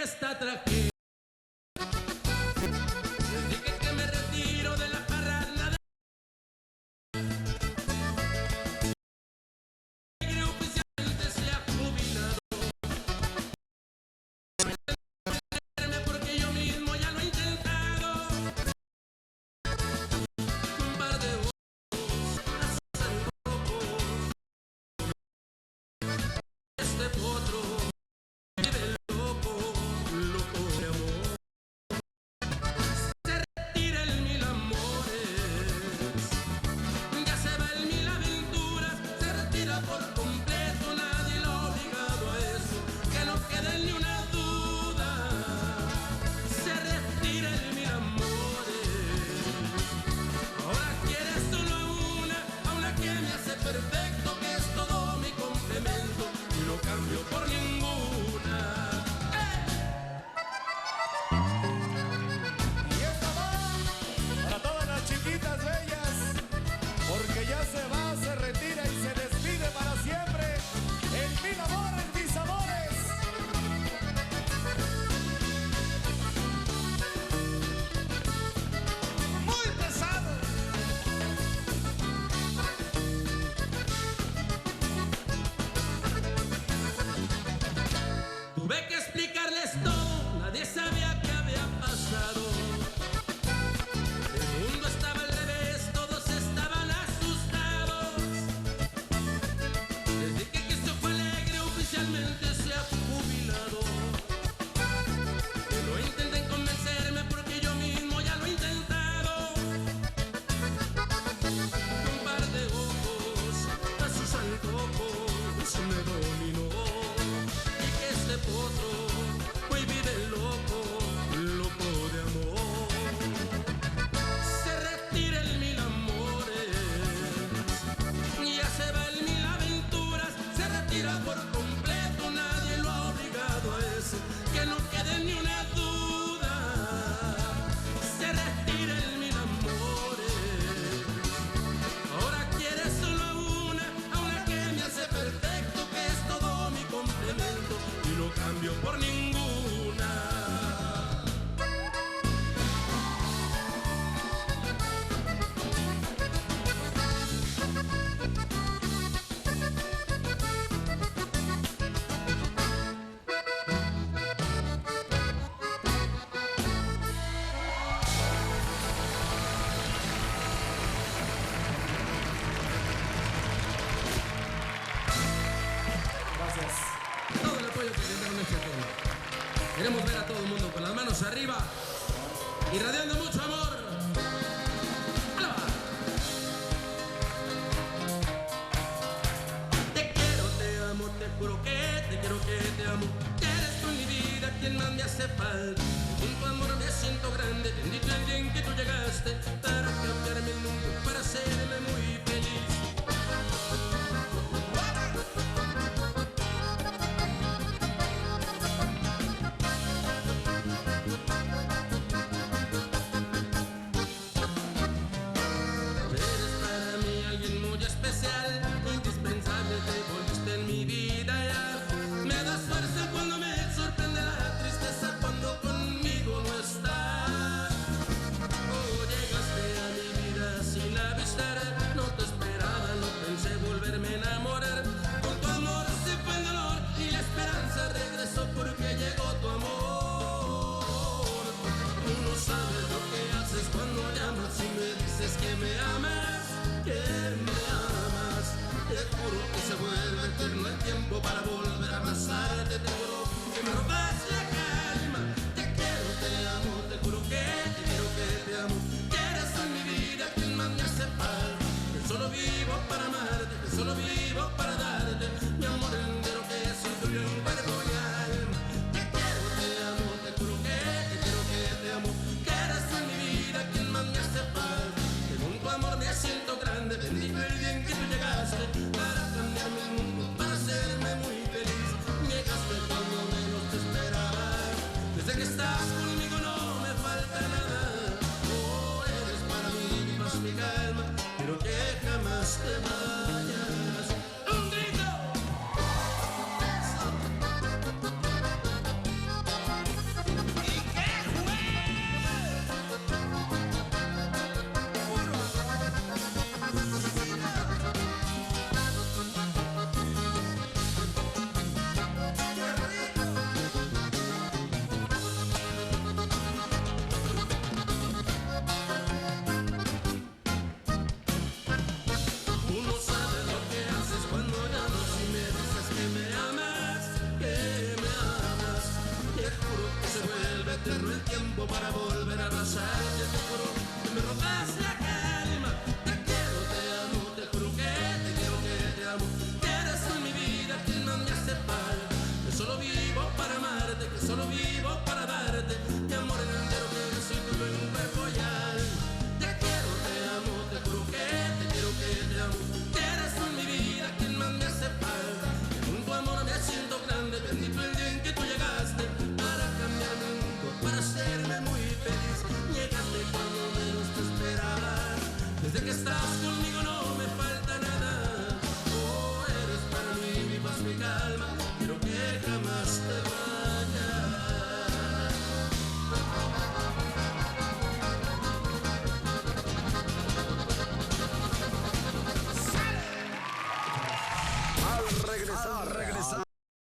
esta tragedia. Les dije que me retiro de la parranda de que oficialmente se ha jubilado. Porque yo mismo ya lo he intentado. Un par de votos hacen poco. Este potro vive loco, loco de amor. Se retira el mil amores, ya se va el mil aventuras, se retira por completo, nadie lo ha obligado a eso, que no quede ni una duda. Se retira el mil amores, ahora quiere solo a una que me hace perfecto, que es todo mi complemento, y lo cambio por ninguna. Y esta va para todas las chiquitas bellas, porque ya se va, se retira y se despide para siempre. El mil amores, mis amores. Muy pesado. Tuve que explicarles todo, nadie sabía qué había pasado. El mundo estaba al revés, todos estaban asustados. Les dije que esto fue alegre, oficialmente se ha jubilado. Que no intenten convencerme porque yo mismo ya lo he intentado. Un par de ojos a sus antojos me dominó. Y que este potro hoy vive loco, loco de amor. Se retira el mil amores, ya se va el mil aventuras, se retira por completo, nadie lo ha obligado a eso, que no quede ni una duda. Se retira el mil amores, ahora quiere solo a una que me hace perfecto, que es todo mi complemento, y lo cambio por ninguna. Gracias. Todo el apoyo que tendrán este tema. Queremos ver a todo el mundo con las manos arriba, irradiando mucho amor. ¡Hala! Te quiero, te amo, te juro que te quiero, que te amo. Eres tú mi vida, quien más me hace falta. Con tu amor me siento grande, bendito el día en que tú llegaste para cambiarme el mundo, para hacerme muy feliz. Eres para mí alguien muy especial, indispensable, te volviste en mi vida ya. Me das fuerza cuando me sorprende la tristeza, cuando conmigo no estás. Oh, llegaste tiempo para volver a abrazarte. Te juro que me robas la calma. Te quiero, te amo, te juro que te quiero, que te amo. Que eres en mi vida quien más me hace falta. Que solo vivo para amarte, que solo vivo para darte mi amor entero, que soy tuyo y nunca voy a. Te quiero, te amo, te juro que te quiero, que te amo. Que eres en mi vida quien más me hace falta. Que con tu amor me siento grande. Bendito el día en que tú llegaste para cambiarme el mundo, para hacerme muy feliz. Llegaste cuando menos te esperaba. Desde que estás conmigo no